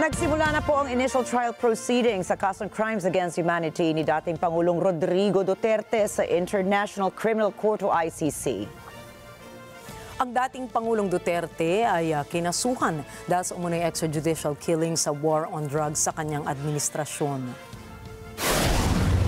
Nagsimula na po ang initial trial proceedings sa kasong crimes against humanity ni dating Pangulong Rodrigo Duterte sa International Criminal Court o ICC. Ang dating Pangulong Duterte ay kinasuhan dahil sa umunoy extrajudicial killing sa war on drugs sa kanyang administrasyon.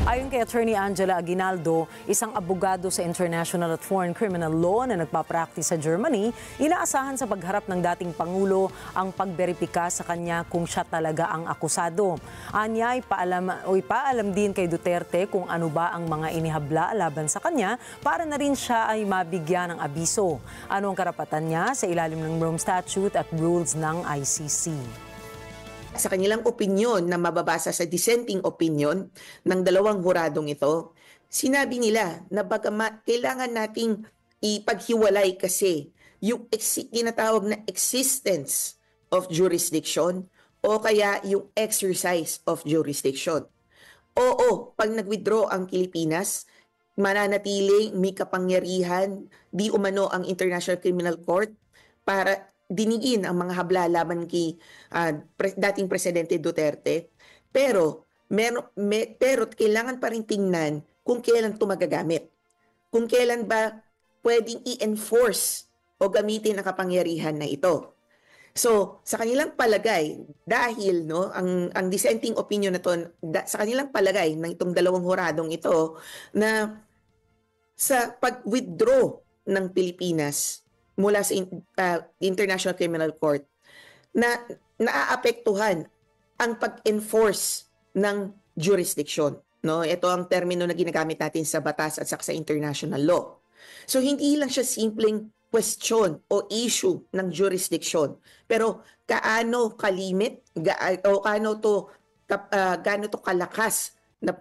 Ayon kay Attorney Angela Aguinaldo, isang abogado sa International at Foreign Criminal Law na nagpapractice sa Germany, inaasahan sa pagharap ng dating Pangulo ang pagberipika sa kanya kung siya talaga ang akusado. Anya ay ipaalam din kay Duterte kung ano ba ang mga inihabla laban sa kanya para na rin siya ay mabigyan ng abiso. Ano ang karapatan niya sa ilalim ng Rome Statute at rules ng ICC. Sa kanilang opinyon na mababasa sa dissenting opinion ng dalawang huradong ito, sinabi nila na kailangan nating ipaghiwalay kasi yung tinatawag na existence of jurisdiction o kaya yung exercise of jurisdiction. Oo, pag nag-withdraw ang Pilipinas, mananatiling may kapangyarihan di umano ang International Criminal Court para dinigin ang mga habla laban kay dating Presidente Duterte. Pero kailangan pa rin tingnan kung kailan ito magagamit. Kung kailan ba pwedeng i-enforce o gamitin ang kapangyarihan na ito. So, sa kanilang palagay, dahil ang dissenting opinion na to, sa kanilang palagay ng itong dalawang huradong ito, na sa pag-withdraw ng Pilipinas mula sa International Criminal Court na naaapektuhan ang pag-enforce ng jurisdiction. No? Ito ang termino na ginagamit natin sa batas at sa international law. So hindi lang siya simpleng question o issue ng jurisdiction. Pero kaano kalimit o gaano to kalakas na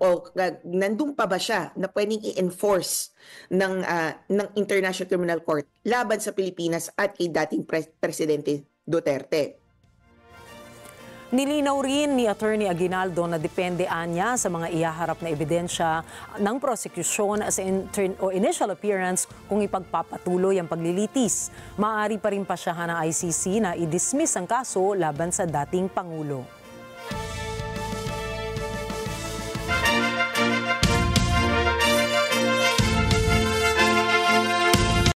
nandun pa ba siya na pwedeng i-enforce ng International Criminal Court laban sa Pilipinas at kay dating Presidente Duterte. Nilinaw rin ni Attorney Aguinaldo na depende anya sa mga ihaharap na ebidensya ng prosecution sa initial appearance kung ipagpapatuloy ang paglilitis. Maaari pa rin pasyahan ng ICC na i-dismiss ang kaso laban sa dating Pangulo.